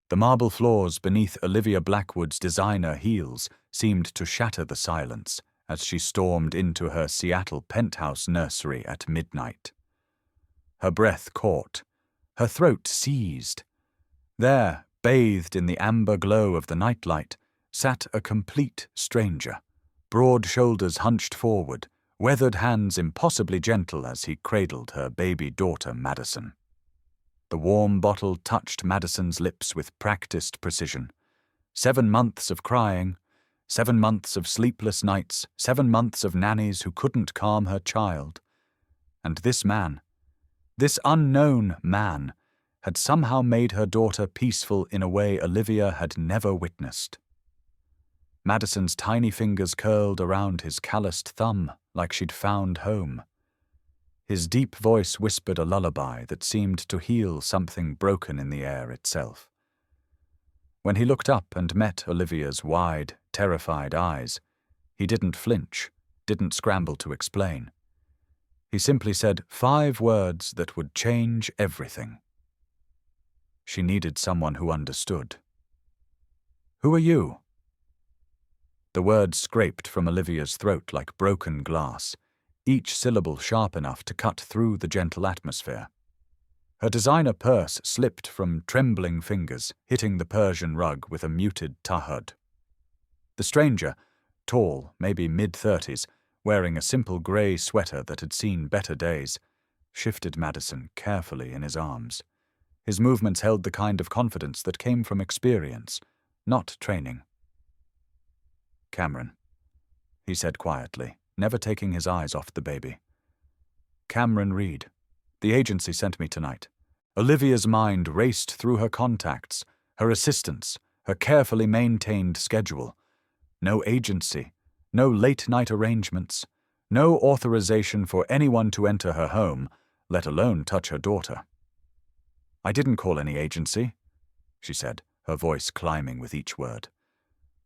The marble floors beneath Olivia Blackwood's designer heels seemed to shatter the silence as she stormed into her Seattle penthouse nursery at midnight. Her breath caught, her throat seized. There, bathed in the amber glow of the nightlight, sat a complete stranger, broad shoulders hunched forward, weathered hands impossibly gentle as he cradled her baby daughter Madison. The warm bottle touched Madison's lips with practiced precision. 7 months of crying, 7 months of sleepless nights, 7 months of nannies who couldn't calm her child. And this man, this unknown man, had somehow made her daughter peaceful in a way Olivia had never witnessed. Madison's tiny fingers curled around his calloused thumb like she'd found home. His deep voice whispered a lullaby that seemed to heal something broken in the air itself. When he looked up and met Olivia's wide, terrified eyes, he didn't flinch, didn't scramble to explain. He simply said 5 words that would change everything. She needed someone who understood. "Who are you?" The words scraped from Olivia's throat like broken glass, each syllable sharp enough to cut through the gentle atmosphere. Her designer purse slipped from trembling fingers, hitting the Persian rug with a muted tahud. The stranger, tall, maybe mid-30s, wearing a simple grey sweater that had seen better days, shifted Madison carefully in his arms. His movements held the kind of confidence that came from experience, not training. "Cameron," he said quietly, never taking his eyes off the baby. "Cameron Reed. The agency sent me tonight." Olivia's mind raced through her contacts, her assistants, her carefully maintained schedule. No agency, no late-night arrangements, no authorization for anyone to enter her home, let alone touch her daughter. "I didn't call any agency," she said, her voice climbing with each word.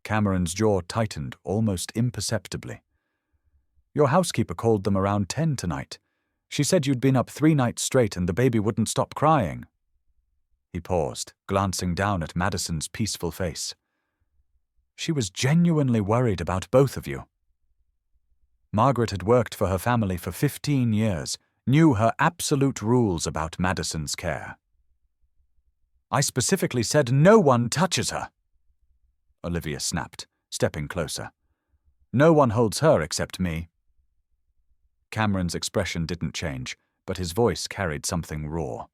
Cameron's jaw tightened almost imperceptibly. "Your housekeeper called them around 10 tonight. She said you'd been up 3 nights straight and the baby wouldn't stop crying." He paused, glancing down at Madison's peaceful face. She was genuinely worried about both of you. Margaret had worked for her family for 15 years, knew her absolute rules about Madison's care. "I specifically said no one touches her," Olivia snapped, stepping closer. "No one holds her except me." Cameron's expression didn't change, but his voice carried something raw.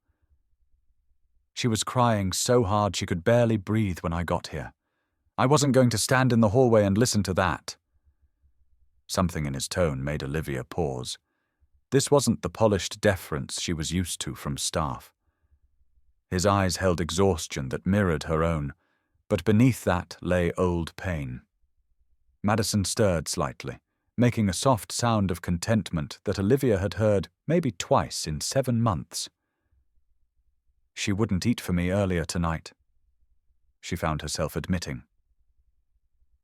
"She was crying so hard she could barely breathe when I got here. I wasn't going to stand in the hallway and listen to that." Something in his tone made Olivia pause. This wasn't the polished deference she was used to from staff. His eyes held exhaustion that mirrored her own, but beneath that lay old pain. Madison stirred slightly, making a soft sound of contentment that Olivia had heard maybe twice in 7 months. "She wouldn't eat for me earlier tonight," she found herself admitting.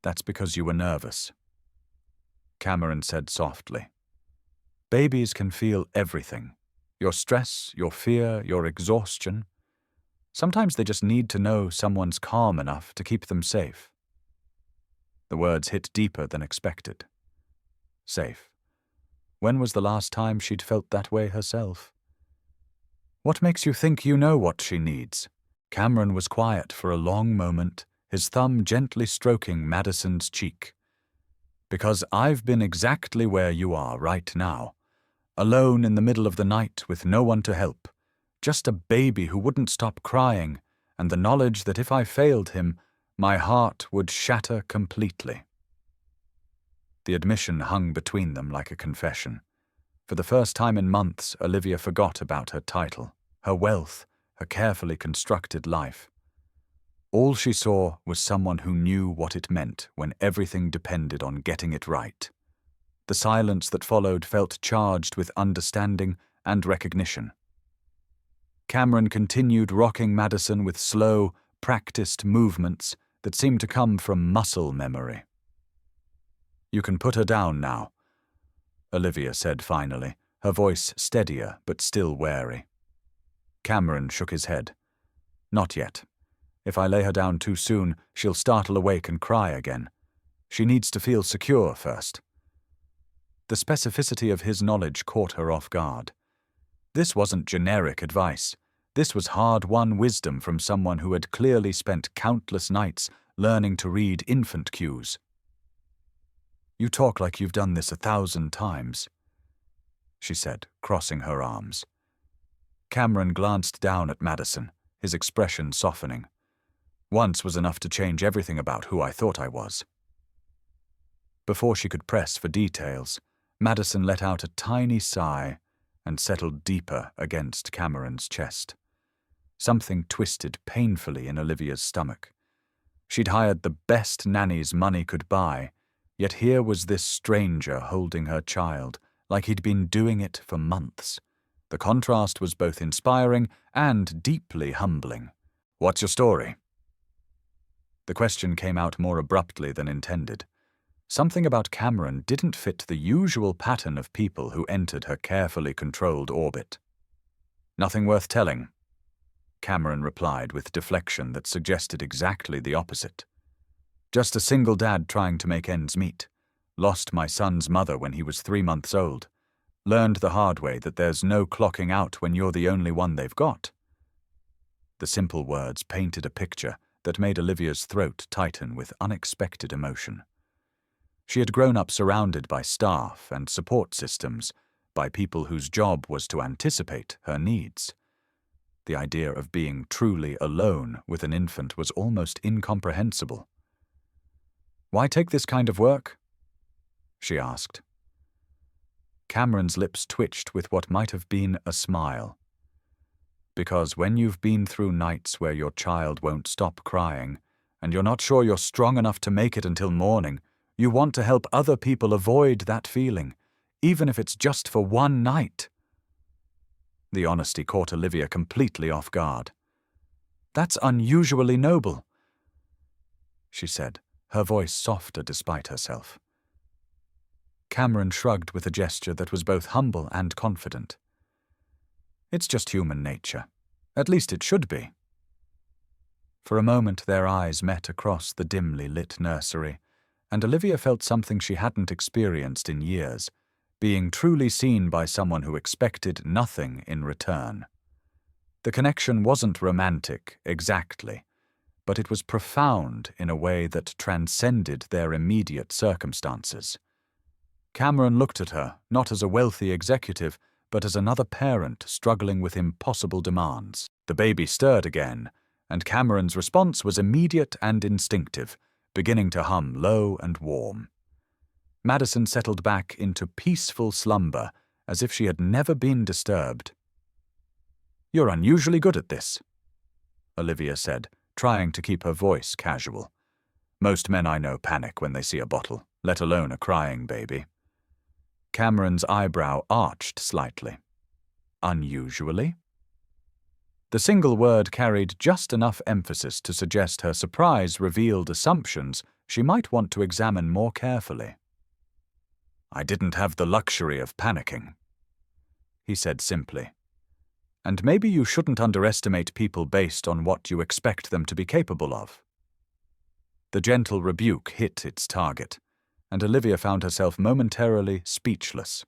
"That's because you were nervous," Cameron said softly. "Babies can feel everything. Your stress, your fear, your exhaustion. Sometimes they just need to know someone's calm enough to keep them safe." The words hit deeper than expected. Safe. When was the last time she'd felt that way herself? "What makes you think you know what she needs?" Cameron was quiet for a long moment, his thumb gently stroking Madison's cheek. "Because I've been exactly where you are right now, alone in the middle of the night with no one to help, just a baby who wouldn't stop crying, and the knowledge that if I failed him, my heart would shatter completely." The admission hung between them like a confession. For the first time in months, Olivia forgot about her title, her wealth, her carefully constructed life. All she saw was someone who knew what it meant when everything depended on getting it right. The silence that followed felt charged with understanding and recognition. Cameron continued rocking Madison with slow, practiced movements that seemed to come from muscle memory. "You can put her down now," Olivia said finally, her voice steadier but still wary. Cameron shook his head. "Not yet. If I lay her down too soon, she'll startle awake and cry again. She needs to feel secure first. The specificity of his knowledge caught her off guard. This wasn't generic advice. This was hard-won wisdom from someone who had clearly spent countless nights learning to read infant cues. "You talk like you've done this 1,000 times," she said, crossing her arms. Cameron glanced down at Madison, his expression softening. "Once was enough to change everything about who I thought I was." Before she could press for details, Madison let out a tiny sigh and settled deeper against Cameron's chest. Something twisted painfully in Olivia's stomach. She'd hired the best nannies money could buy, yet here was this stranger holding her child like he'd been doing it for months. The contrast was both inspiring and deeply humbling. "What's your story?" The question came out more abruptly than intended. Something about Cameron didn't fit the usual pattern of people who entered her carefully controlled orbit. "Nothing worth telling," Cameron replied with deflection that suggested exactly the opposite. "Just a single dad trying to make ends meet. Lost my son's mother when he was 3 months old. Learned the hard way that there's no clocking out when you're the only one they've got." The simple words painted a picture that made Olivia's throat tighten with unexpected emotion. She had grown up surrounded by staff and support systems, by people whose job was to anticipate her needs. The idea of being truly alone with an infant was almost incomprehensible. "Why take this kind of work?" she asked. Cameron's lips twitched with what might have been a smile. "Because when you've been through nights where your child won't stop crying, and you're not sure you're strong enough to make it until morning, you want to help other people avoid that feeling, even if it's just for one night." The honesty caught Olivia completely off guard. "That's unusually noble," she said, her voice softer despite herself. Cameron shrugged with a gesture that was both humble and confident. "It's just human nature. At least it should be." For a moment their eyes met across the dimly lit nursery, and Olivia felt something she hadn't experienced in years, being truly seen by someone who expected nothing in return. The connection wasn't romantic, exactly, but it was profound in a way that transcended their immediate circumstances. Cameron looked at her, not as a wealthy executive, but as another parent struggling with impossible demands. The baby stirred again, and Cameron's response was immediate and instinctive, beginning to hum low and warm. Madison settled back into peaceful slumber, as if she had never been disturbed. "You're unusually good at this," Olivia said, trying to keep her voice casual. "Most men I know panic when they see a bottle, let alone a crying baby." Cameron's eyebrow arched slightly. "Unusually?" The single word carried just enough emphasis to suggest her surprise revealed assumptions she might want to examine more carefully. "I didn't have the luxury of panicking," he said simply. "And maybe you shouldn't underestimate people based on what you expect them to be capable of." The gentle rebuke hit its target, and Olivia found herself momentarily speechless.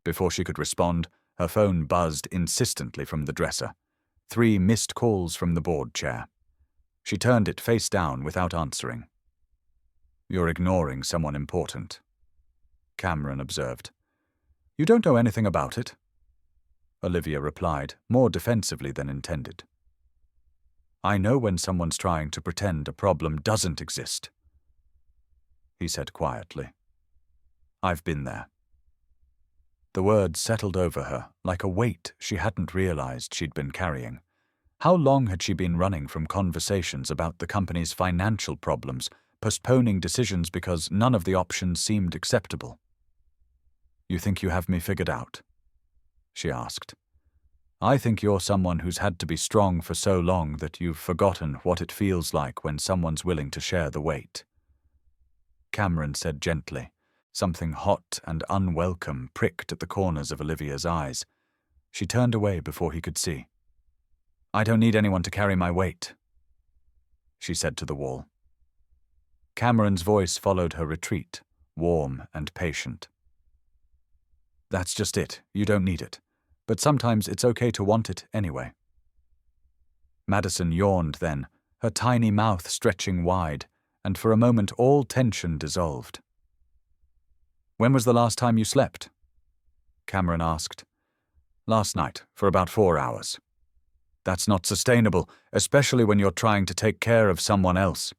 Before she could respond, her phone buzzed insistently from the dresser. 3 missed calls from the board chair. She turned it face down without answering. "You're ignoring someone important," Cameron observed. "You don't know anything about it," Olivia replied, more defensively than intended. "I know when someone's trying to pretend a problem doesn't exist," he said quietly. "I've been there." The words settled over her like a weight she hadn't realized she'd been carrying. How long had she been running from conversations about the company's financial problems, postponing decisions because none of the options seemed acceptable? "You think you have me figured out?" she asked. "I think you're someone who's had to be strong for so long that you've forgotten what it feels like when someone's willing to share the weight." Cameron said gently. Something hot and unwelcome pricked at the corners of Olivia's eyes. She turned away before he could see. "I don't need anyone to carry my weight," she said to the wall. Cameron's voice followed her retreat, warm and patient. That's just it. You don't need it. But sometimes it's okay to want it anyway. Madison yawned then, her tiny mouth stretching wide, and for a moment all tension dissolved. When was the last time you slept? Cameron asked. Last night, for about 4 hours. That's not sustainable, especially when you're trying to take care of someone else.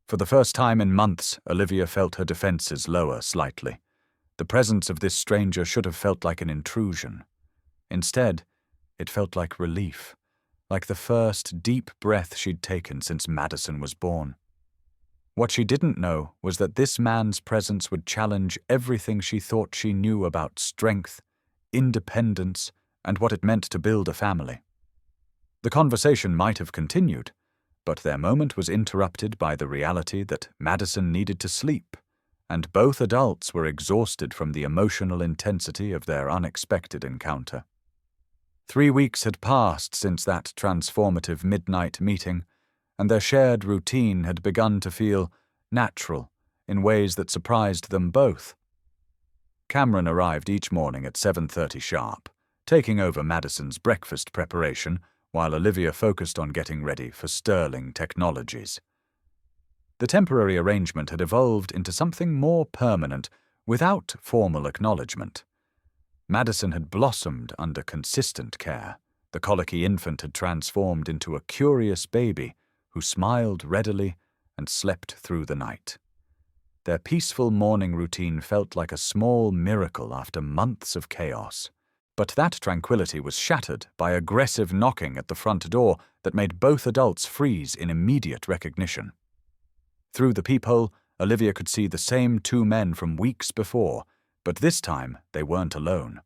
For the first time in months, Olivia felt her defenses lower slightly. The presence of this stranger should have felt like an intrusion. Instead, it felt like relief, like the first deep breath she'd taken since Madison was born. What she didn't know was that this man's presence would challenge everything she thought she knew about strength, independence, and what it meant to build a family. The conversation might have continued, but their moment was interrupted by the reality that Madison needed to sleep, and both adults were exhausted from the emotional intensity of their unexpected encounter. 3 weeks had passed since that transformative midnight meeting, and their shared routine had begun to feel natural in ways that surprised them both. Cameron arrived each morning at 7:30 sharp, taking over Madison's breakfast preparation while Olivia focused on getting ready for Sterling Technologies. The temporary arrangement had evolved into something more permanent without formal acknowledgement. Madison had blossomed under consistent care. The colicky infant had transformed into a curious baby who smiled readily and slept through the night. Their peaceful morning routine felt like a small miracle after months of chaos. But that tranquility was shattered by aggressive knocking at the front door that made both adults freeze in immediate recognition. Through the peephole, Olivia could see the same 2 men from weeks before, but this time they weren't alone.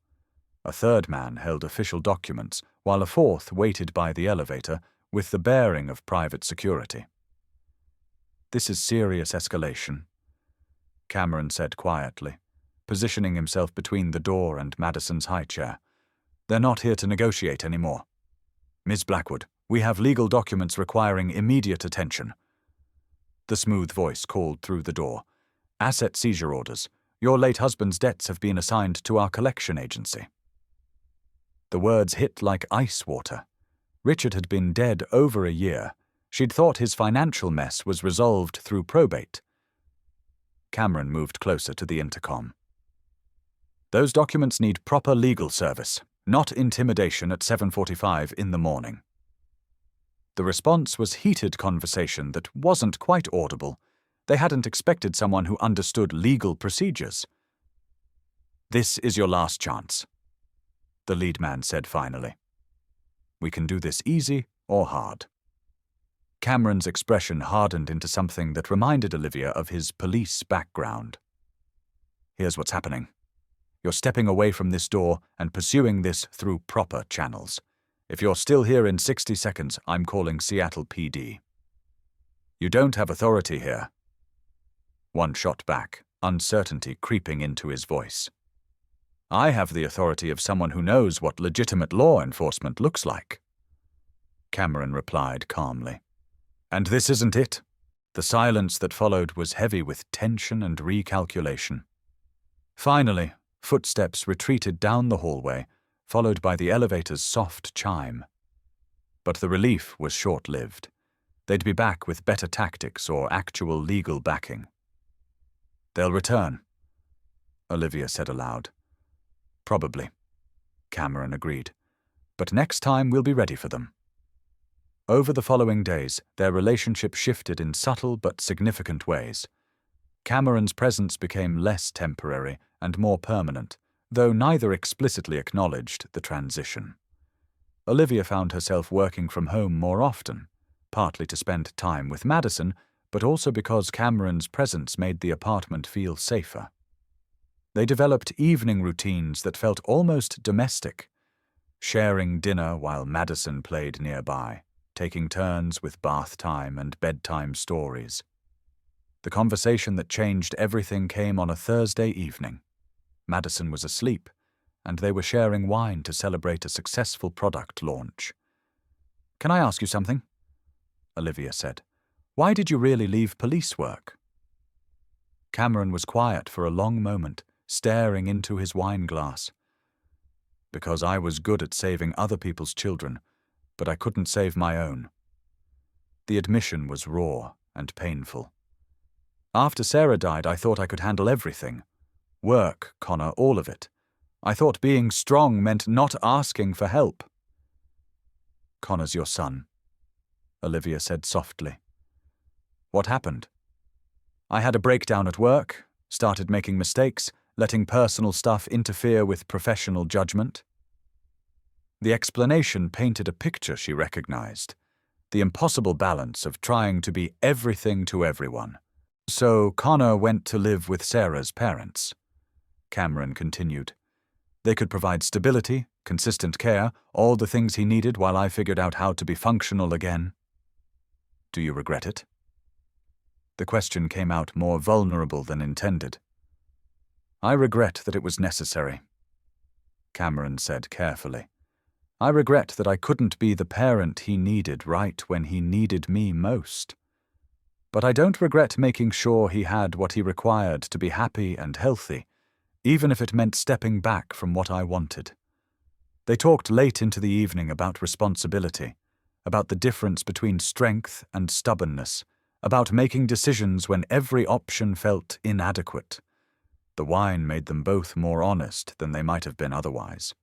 A third man held official documents, while a fourth waited by the elevator with the bearing of private security. This is serious escalation, Cameron said quietly, positioning himself between the door and Madison's high chair. They're not here to negotiate anymore. Ms. Blackwood, we have legal documents requiring immediate attention. The smooth voice called through the door. Asset seizure orders. Your late husband's debts have been assigned to our collection agency. The words hit like ice water. Richard had been dead over a year. She'd thought his financial mess was resolved through probate. Cameron moved closer to the intercom. Those documents need proper legal service, not intimidation at 7:45 in the morning. The response was heated conversation that wasn't quite audible. They hadn't expected someone who understood legal procedures. This is your last chance, the lead man said finally. We can do this easy or hard. Cameron's expression hardened into something that reminded Olivia of his police background. Here's what's happening. You're stepping away from this door and pursuing this through proper channels. If you're still here in 60 seconds, I'm calling Seattle PD. You don't have authority here. One shot back, uncertainty creeping into his voice. I have the authority of someone who knows what legitimate law enforcement looks like. Cameron replied calmly. And this isn't it. The silence that followed was heavy with tension and recalculation. Finally, footsteps retreated down the hallway, followed by the elevator's soft chime. But the relief was short-lived. They'd be back with better tactics or actual legal backing. They'll return, Olivia said aloud. Probably, Cameron agreed. But next time we'll be ready for them. Over the following days, their relationship shifted in subtle but significant ways. Cameron's presence became less temporary and more permanent, though neither explicitly acknowledged the transition. Olivia found herself working from home more often, partly to spend time with Madison, but also because Cameron's presence made the apartment feel safer. They developed evening routines that felt almost domestic, sharing dinner while Madison played nearby, taking turns with bath time and bedtime stories. The conversation that changed everything came on a Thursday evening. Madison was asleep, and they were sharing wine to celebrate a successful product launch. Can I ask you something? Olivia said. Why did you really leave police work? Cameron was quiet for a long moment, staring into his wine glass. Because I was good at saving other people's children, but I couldn't save my own. The admission was raw and painful. After Sarah died, I thought I could handle everything. Work, Connor, all of it. I thought being strong meant not asking for help. Connor's your son, Olivia said softly. What happened? I had a breakdown at work, started making mistakes, letting personal stuff interfere with professional judgment. The explanation painted a picture she recognized, the impossible balance of trying to be everything to everyone. So Connor went to live with Sarah's parents. Cameron continued. They could provide stability, consistent care, all the things he needed while I figured out how to be functional again. Do you regret it? The question came out more vulnerable than intended. I regret that it was necessary, Cameron said carefully. I regret that I couldn't be the parent he needed right when he needed me most. But I don't regret making sure he had what he required to be happy and healthy, even if it meant stepping back from what I wanted. They talked late into the evening about responsibility, about the difference between strength and stubbornness, about making decisions when every option felt inadequate. The wine made them both more honest than they might have been otherwise.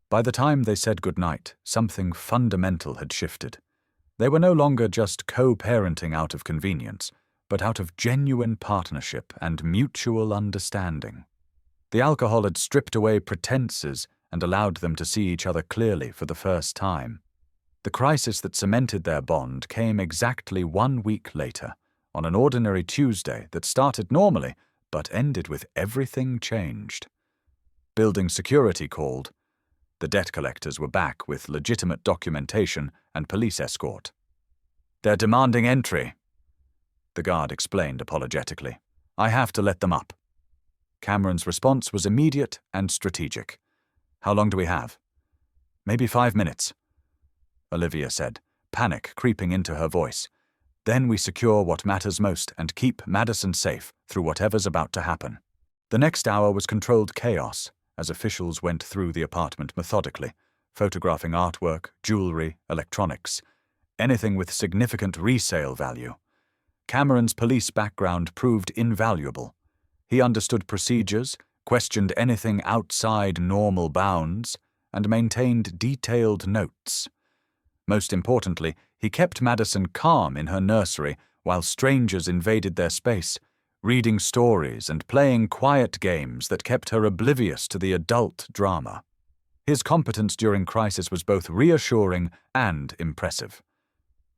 By the time they said goodnight, something fundamental had shifted. They were no longer just co-parenting out of convenience, but out of genuine partnership and mutual understanding. The alcohol had stripped away pretenses and allowed them to see each other clearly for the first time. The crisis that cemented their bond came exactly 1 week later, on an ordinary Tuesday that started normally, but ended with everything changed. Building security called. The debt collectors were back with legitimate documentation and police escort. They're demanding entry, the guard explained apologetically. I have to let them up. Cameron's response was immediate and strategic. How long do we have? Maybe 5 minutes, Olivia said, panic creeping into her voice. Then we secure what matters most and keep Madison safe through whatever's about to happen. The next hour was controlled chaos as officials went through the apartment methodically, photographing artwork, jewelry, electronics, anything with significant resale value. Cameron's police background proved invaluable. He understood procedures, questioned anything outside normal bounds, and maintained detailed notes. Most importantly, he kept Madison calm in her nursery while strangers invaded their space, reading stories and playing quiet games that kept her oblivious to the adult drama. His competence during crisis was both reassuring and impressive.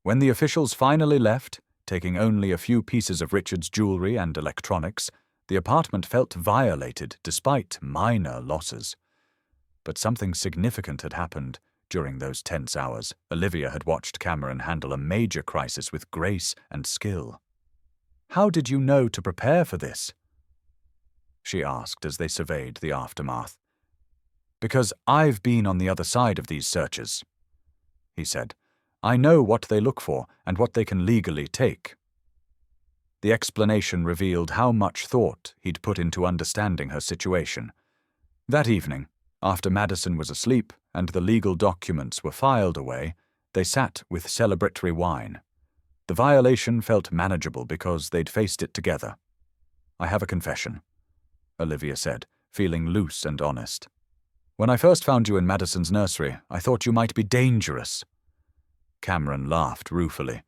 When the officials finally left, taking only a few pieces of Richard's jewelry and electronics, the apartment felt violated despite minor losses. But something significant had happened during those tense hours. Olivia had watched Cameron handle a major crisis with grace and skill. How did you know to prepare for this? She asked as they surveyed the aftermath. Because I've been on the other side of these searches, he said. I know what they look for and what they can legally take. The explanation revealed how much thought he'd put into understanding her situation. That evening, after Madison was asleep and the legal documents were filed away, they sat with celebratory wine. The violation felt manageable because they'd faced it together. I have a confession, Olivia said, feeling loose and honest. When I first found you in Madison's nursery, I thought you might be dangerous. Cameron laughed ruefully.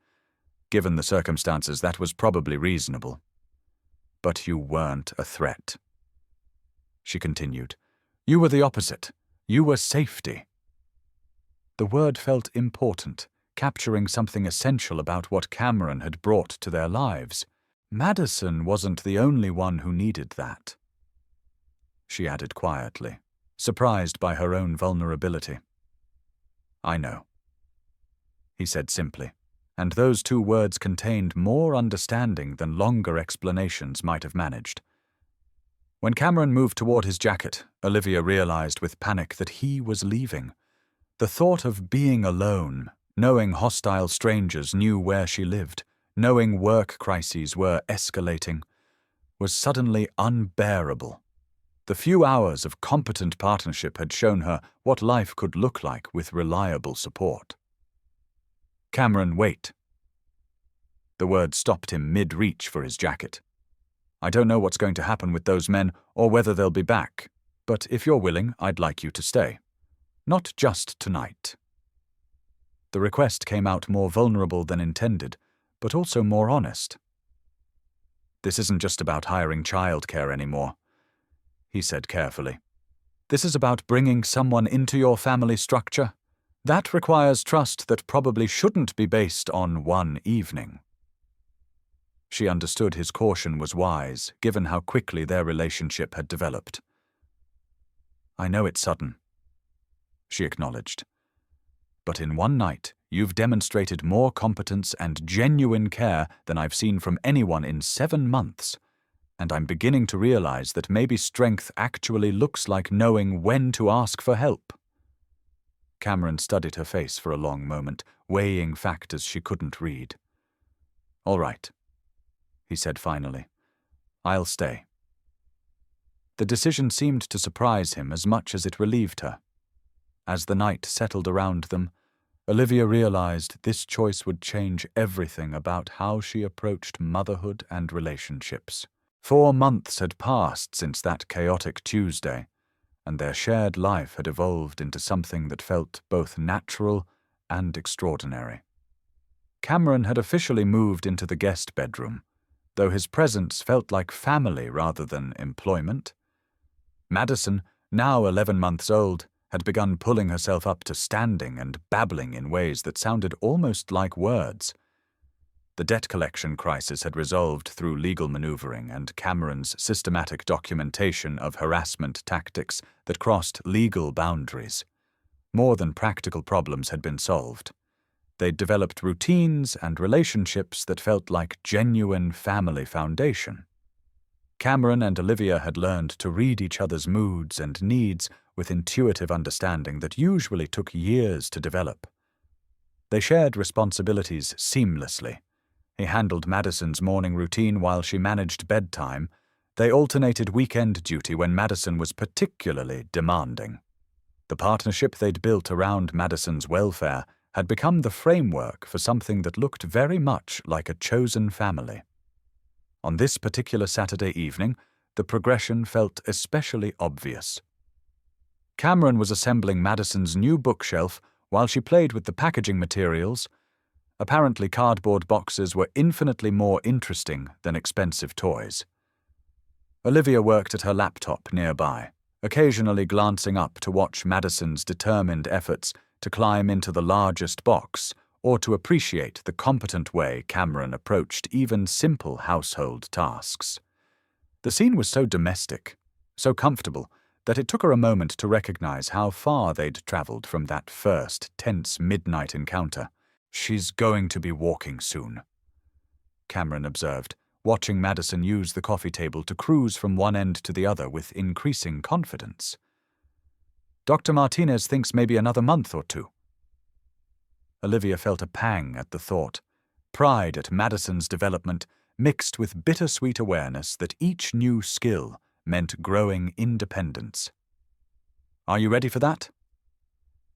Given the circumstances, that was probably reasonable. But you weren't a threat. She continued. You were the opposite. You were safety. The word felt important, capturing something essential about what Cameron had brought to their lives. Madison wasn't the only one who needed that. She added quietly, surprised by her own vulnerability. I know, he said simply, and those 2 words contained more understanding than longer explanations might have managed. When Cameron moved toward his jacket, Olivia realized with panic that he was leaving. The thought of being alone, knowing hostile strangers knew where she lived, knowing work crises were escalating, was suddenly unbearable. The few hours of competent partnership had shown her what life could look like with reliable support. "Cameron, wait." The word stopped him mid-reach for his jacket. "I don't know what's going to happen with those men or whether they'll be back, but if you're willing, I'd like you to stay. Not just tonight." The request came out more vulnerable than intended, but also more honest. "This isn't just about hiring childcare anymore," he said carefully. "This is about bringing someone into your family structure. That requires trust that probably shouldn't be based on one evening." She understood his caution was wise, given how quickly their relationship had developed. "I know it's sudden," she acknowledged. "But in one night, you've demonstrated more competence and genuine care than I've seen from anyone in 7 months, and I'm beginning to realize that maybe strength actually looks like knowing when to ask for help." Cameron studied her face for a long moment, weighing factors she couldn't read. "All right," he said finally. "I'll stay." The decision seemed to surprise him as much as it relieved her. As the night settled around them, Olivia realized this choice would change everything about how she approached motherhood and relationships. 4 months had passed since that chaotic Tuesday, and their shared life had evolved into something that felt both natural and extraordinary. Cameron had officially moved into the guest bedroom, though his presence felt like family rather than employment. Madison, now 11 months old, had begun pulling herself up to standing and babbling in ways that sounded almost like words. The debt collection crisis had resolved through legal maneuvering and Cameron's systematic documentation of harassment tactics that crossed legal boundaries. More than practical problems had been solved. They'd developed routines and relationships that felt like genuine family foundation. Cameron and Olivia had learned to read each other's moods and needs with intuitive understanding that usually took years to develop. They shared responsibilities seamlessly. He handled Madison's morning routine while she managed bedtime. They alternated weekend duty when Madison was particularly demanding. The partnership they'd built around Madison's welfare had become the framework for something that looked very much like a chosen family. On this particular Saturday evening, the progression felt especially obvious. Cameron was assembling Madison's new bookshelf while she played with the packaging materials. Apparently, cardboard boxes were infinitely more interesting than expensive toys. Olivia worked at her laptop nearby, occasionally glancing up to watch Madison's determined efforts to climb into the largest box or to appreciate the competent way Cameron approached even simple household tasks. The scene was so domestic, so comfortable, that it took her a moment to recognize how far they'd traveled from that first tense midnight encounter. "She's going to be walking soon," Cameron observed, watching Madison use the coffee table to cruise from one end to the other with increasing confidence. "Dr. Martinez thinks maybe another month or 2. Olivia felt a pang at the thought, pride at Madison's development mixed with bittersweet awareness that each new skill meant growing independence. "Are you ready for that?"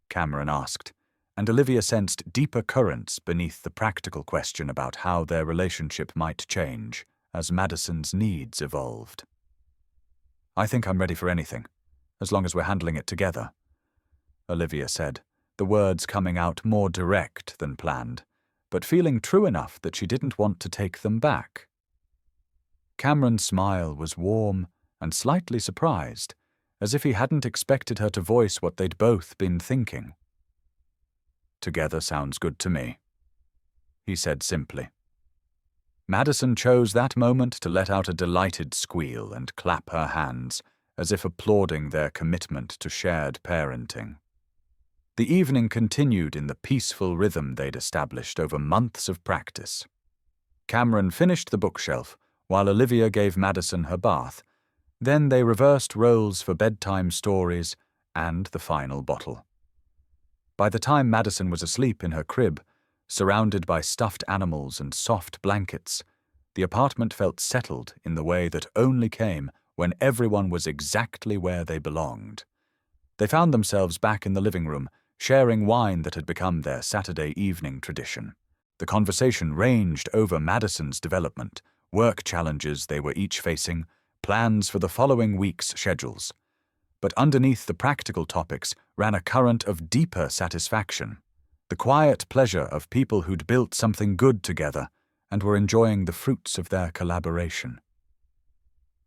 Cameron asked, and Olivia sensed deeper currents beneath the practical question about how their relationship might change as Madison's needs evolved. "I think I'm ready for anything, as long as we're handling it together," Olivia said, the words coming out more direct than planned, but feeling true enough that she didn't want to take them back. Cameron's smile was warm and slightly surprised, as if he hadn't expected her to voice what they'd both been thinking. "Together sounds good to me," he said simply. Madison chose that moment to let out a delighted squeal and clap her hands, as if applauding their commitment to shared parenting. The evening continued in the peaceful rhythm they'd established over months of practice. Cameron finished the bookshelf, while Olivia gave Madison her bath. Then they reversed roles for bedtime stories and the final bottle. By the time Madison was asleep in her crib, Surrounded by stuffed animals and soft blankets, the apartment felt settled in the way that only came when everyone was exactly where they belonged. They found themselves back in the living room, sharing wine that had become their Saturday evening tradition. The conversation ranged over Madison's development, work challenges they were each facing, plans for the following week's schedules. But underneath the practical topics ran a current of deeper satisfaction, the quiet pleasure of people who'd built something good together and were enjoying the fruits of their collaboration.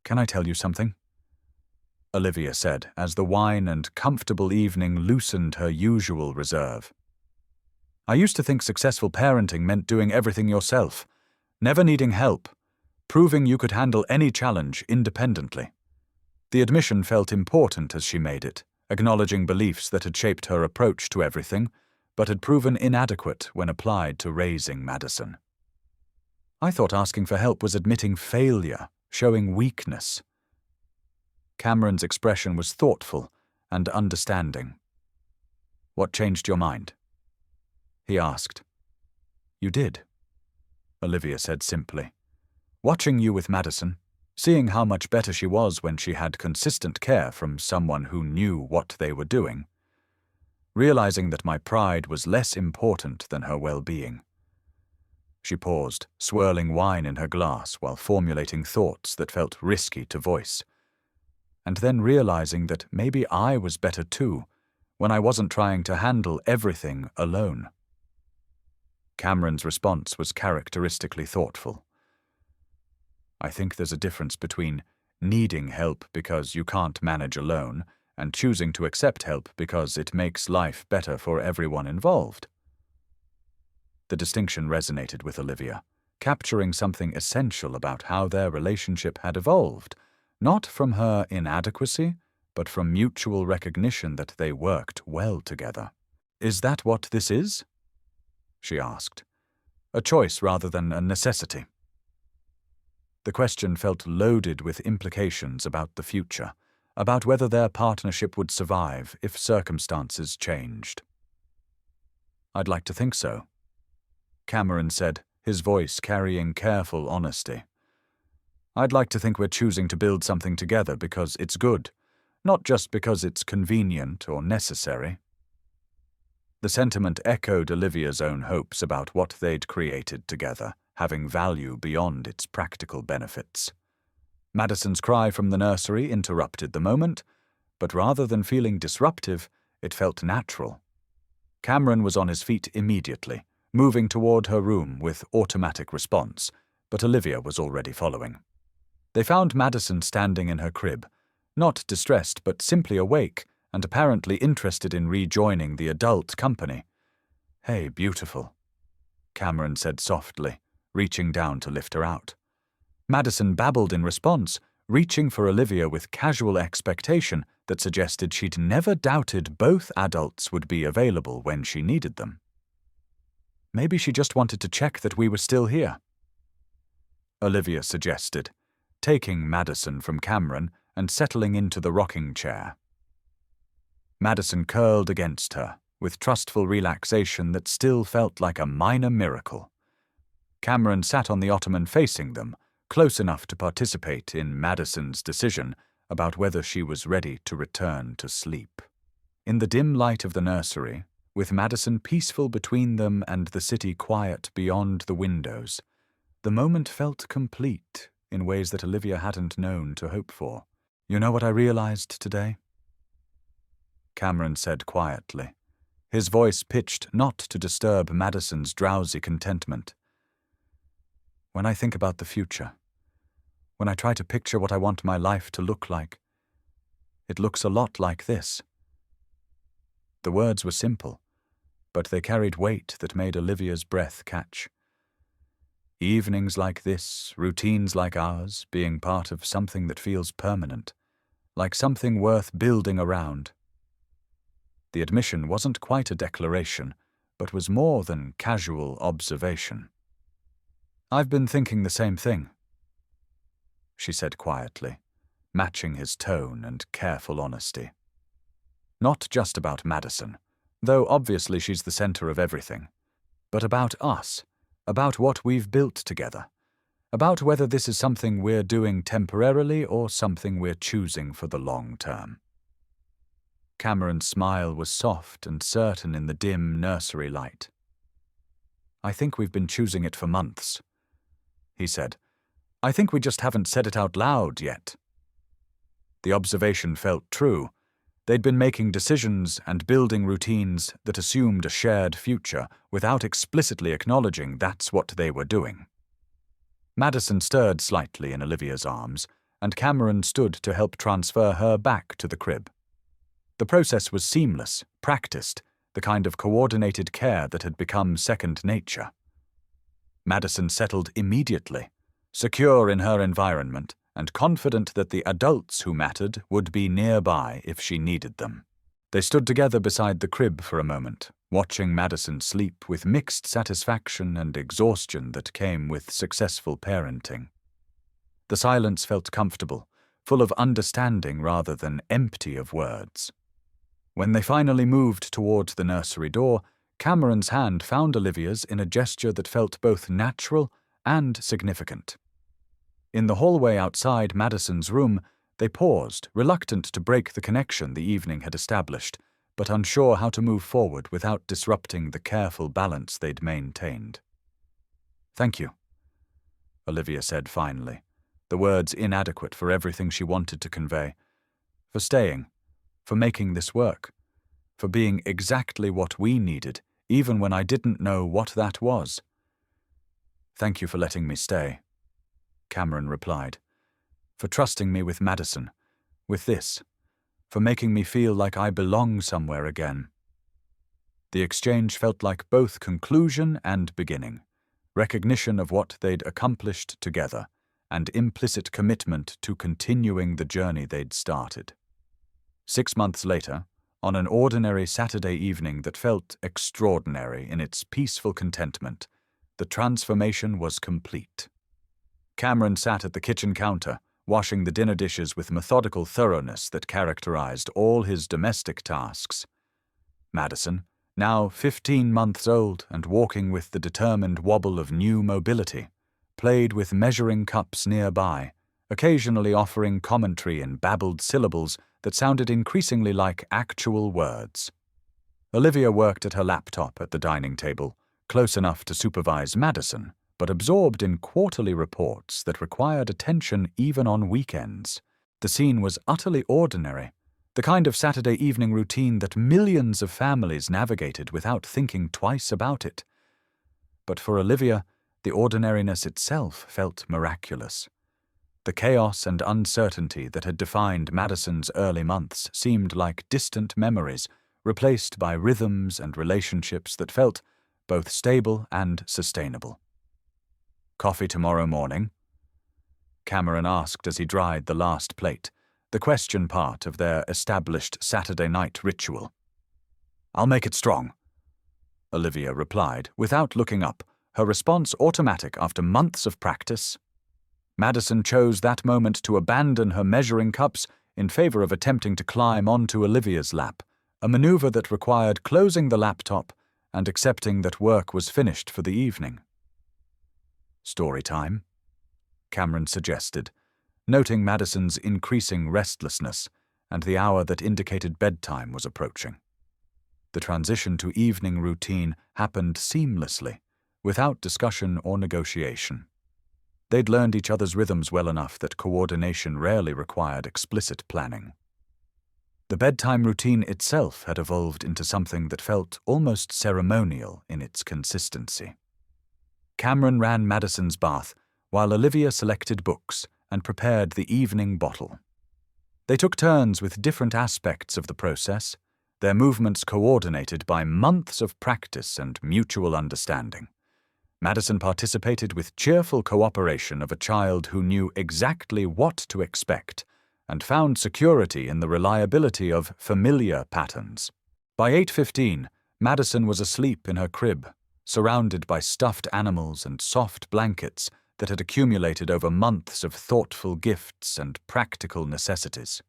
"Can I tell you something?" Olivia said, as the wine and comfortable evening loosened her usual reserve. "I used to think successful parenting meant doing everything yourself, never needing help, proving you could handle any challenge independently." The admission felt important as she made it, acknowledging beliefs that had shaped her approach to everything, but had proven inadequate when applied to raising Madison. "I thought asking for help was admitting failure, showing weakness." Cameron's expression was thoughtful and understanding. "What changed your mind?" he asked. "You did," Olivia said simply. "Watching you with Madison, seeing how much better she was when she had consistent care from someone who knew what they were doing, realizing that my pride was less important than her well-being." She paused, swirling wine in her glass while formulating thoughts that felt risky to voice, and then realizing that maybe I was better too, when I wasn't trying to handle everything alone. Cameron's response was characteristically thoughtful. "I think there's a difference between needing help because you can't manage alone and choosing to accept help because it makes life better for everyone involved." The distinction resonated with Olivia, capturing something essential about how their relationship had evolved, not from her inadequacy, but from mutual recognition that they worked well together. "Is that what this is?" she asked. "A choice rather than a necessity?" The question felt loaded with implications about the future, about whether their partnership would survive if circumstances changed. "I'd like to think so," Cameron said, his voice carrying careful honesty. "I'd like to think we're choosing to build something together because it's good, not just because it's convenient or necessary." The sentiment echoed Olivia's own hopes about what they'd created together, having value beyond its practical benefits. Madison's cry from the nursery interrupted the moment, but rather than feeling disruptive, it felt natural. Cameron was on his feet immediately, moving toward her room with automatic response, but Olivia was already following. They found Madison standing in her crib, not distressed but simply awake and apparently interested in rejoining the adult company. "Hey, beautiful," Cameron said softly, reaching down to lift her out. Madison babbled in response, reaching for Olivia with casual expectation that suggested she'd never doubted both adults would be available when she needed them. "Maybe she just wanted to check that we were still here," Olivia suggested, taking Madison from Cameron and settling into the rocking chair. Madison curled against her, with trustful relaxation that still felt like a minor miracle. Cameron sat on the ottoman facing them, close enough to participate in Madison's decision about whether she was ready to return to sleep. In the dim light of the nursery, with Madison peaceful between them and the city quiet beyond the windows, the moment felt complete in ways that Olivia hadn't known to hope for. "You know what I realized today?" Cameron said quietly, his voice pitched not to disturb Madison's drowsy contentment. "When I think about the future, when I try to picture what I want my life to look like, it looks a lot like this." The words were simple, but they carried weight that made Olivia's breath catch. Evenings like this, routines like ours, being part of something that feels permanent, like something worth building around. The admission wasn't quite a declaration, but was more than casual observation. "I've been thinking the same thing," she said quietly, matching his tone and careful honesty. "Not just about Madison, though obviously she's the center of everything, but about us, about what we've built together, about whether this is something we're doing temporarily or something we're choosing for the long term. Cameron's smile was soft and certain in the dim nursery light. "I think we've been choosing it for months," he said. "I think we just haven't said it out loud yet." The observation felt true. They'd been making decisions and building routines that assumed a shared future without explicitly acknowledging that's what they were doing. Madison stirred slightly in Olivia's arms, and Cameron stood to help transfer her back to the crib. The process was seamless, practiced, the kind of coordinated care that had become second nature. Madison settled immediately, secure in her environment and confident that the adults who mattered would be nearby if she needed them. They stood together beside the crib for a moment, watching Madison sleep with mixed satisfaction and exhaustion that came with successful parenting. The silence felt comfortable, full of understanding rather than empty of words. When they finally moved towards the nursery door, Cameron's hand found Olivia's in a gesture that felt both natural and significant. In the hallway outside Madison's room, they paused, reluctant to break the connection the evening had established, but unsure how to move forward without disrupting the careful balance they'd maintained. "Thank you," Olivia said finally, the words inadequate for everything she wanted to convey. "For staying, for making this work, for being exactly what we needed, even when I didn't know what that was." "Thank you for letting me stay," Cameron replied. "For trusting me with Madison, with this, for making me feel like I belong somewhere again." The exchange felt like both conclusion and beginning, recognition of what they'd accomplished together, and implicit commitment to continuing the journey they'd started. 6 months later, on an ordinary Saturday evening that felt extraordinary in its peaceful contentment, the transformation was complete. Cameron sat at the kitchen counter, washing the dinner dishes with methodical thoroughness that characterized all his domestic tasks. Madison, now 15 months old and walking with the determined wobble of new mobility, played with measuring cups nearby, occasionally offering commentary in babbled syllables that sounded increasingly like actual words. Olivia worked at her laptop at the dining table, close enough to supervise Madison, but absorbed in quarterly reports that required attention even on weekends. The scene was utterly ordinary, the kind of Saturday evening routine that millions of families navigated without thinking twice about it. But for Olivia, the ordinariness itself felt miraculous. The chaos and uncertainty that had defined Madison's early months seemed like distant memories, replaced by rhythms and relationships that felt both stable and sustainable. "Coffee tomorrow morning?" Cameron asked as he dried the last plate, the question part of their established Saturday night ritual. "I'll make it strong," Olivia replied, without looking up, her response automatic after months of practice. Madison chose that moment to abandon her measuring cups in favor of attempting to climb onto Olivia's lap, a maneuver that required closing the laptop and accepting that work was finished for the evening. "Story time?" Cameron suggested, noting Madison's increasing restlessness and the hour that indicated bedtime was approaching. The transition to evening routine happened seamlessly, without discussion or negotiation. They'd learned each other's rhythms well enough that coordination rarely required explicit planning. The bedtime routine itself had evolved into something that felt almost ceremonial in its consistency. Cameron ran Madison's bath, while Olivia selected books and prepared the evening bottle. They took turns with different aspects of the process, their movements coordinated by months of practice and mutual understanding. Madison participated with cheerful cooperation of a child who knew exactly what to expect and found security in the reliability of familiar patterns. By 8:15, Madison was asleep in her crib, surrounded by stuffed animals and soft blankets that had accumulated over months of thoughtful gifts and practical necessities.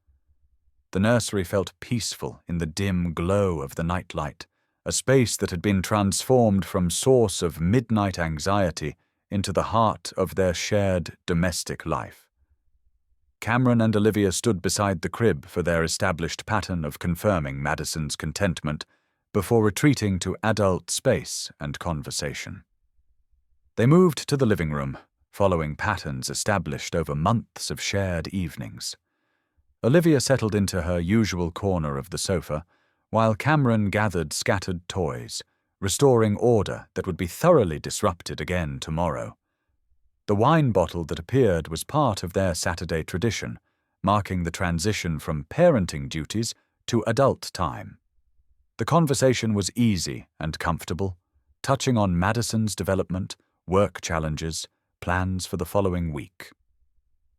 The nursery felt peaceful in the dim glow of the nightlight, a space that had been transformed from source of midnight anxiety into the heart of their shared domestic life. Cameron and Olivia stood beside the crib for their established pattern of confirming Madison's contentment before retreating to adult space and conversation. They moved to the living room, following patterns established over months of shared evenings. Olivia settled into her usual corner of the sofa, while Cameron gathered scattered toys, restoring order that would be thoroughly disrupted again tomorrow. The wine bottle that appeared was part of their Saturday tradition, marking the transition from parenting duties to adult time. The conversation was easy and comfortable, touching on Madison's development, work challenges, plans for the following week.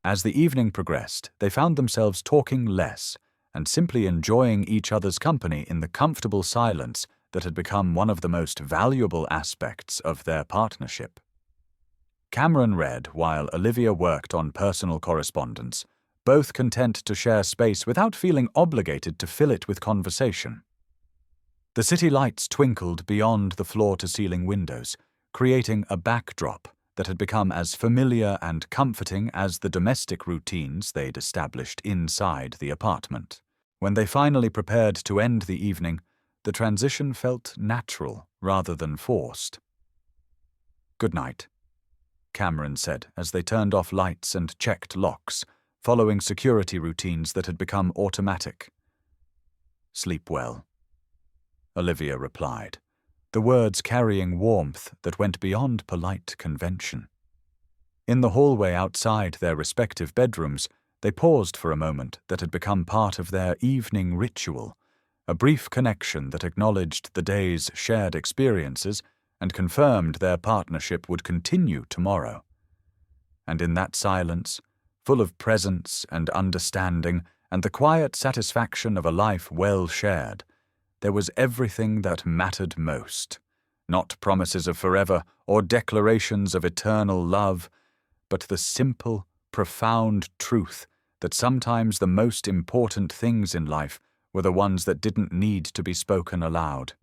As the evening progressed, they found themselves talking less and simply enjoying each other's company in the comfortable silence that had become one of the most valuable aspects of their partnership. Cameron read while Olivia worked on personal correspondence, both content to share space without feeling obligated to fill it with conversation. The city lights twinkled beyond the floor-to-ceiling windows, creating a backdrop that had become as familiar and comforting as the domestic routines they'd established inside the apartment. When they finally prepared to end the evening, the transition felt natural rather than forced. "Good night," Cameron said as they turned off lights and checked locks, following security routines that had become automatic. "Sleep well," Olivia replied, the words carrying warmth that went beyond polite convention. In the hallway outside their respective bedrooms, they paused for a moment that had become part of their evening ritual, a brief connection that acknowledged the day's shared experiences and confirmed their partnership would continue tomorrow. And in that silence, full of presence and understanding and the quiet satisfaction of a life well shared, there was everything that mattered most. Not promises of forever or declarations of eternal love, but the simple, profound truth that sometimes the most important things in life were the ones that didn't need to be spoken aloud.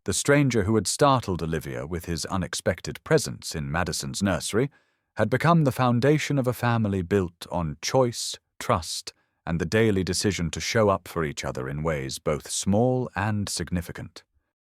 The stranger who had startled Olivia with his unexpected presence in Madison's nursery had become the foundation of a family built on choice, trust, and the daily decision to show up for each other in ways both small and significant.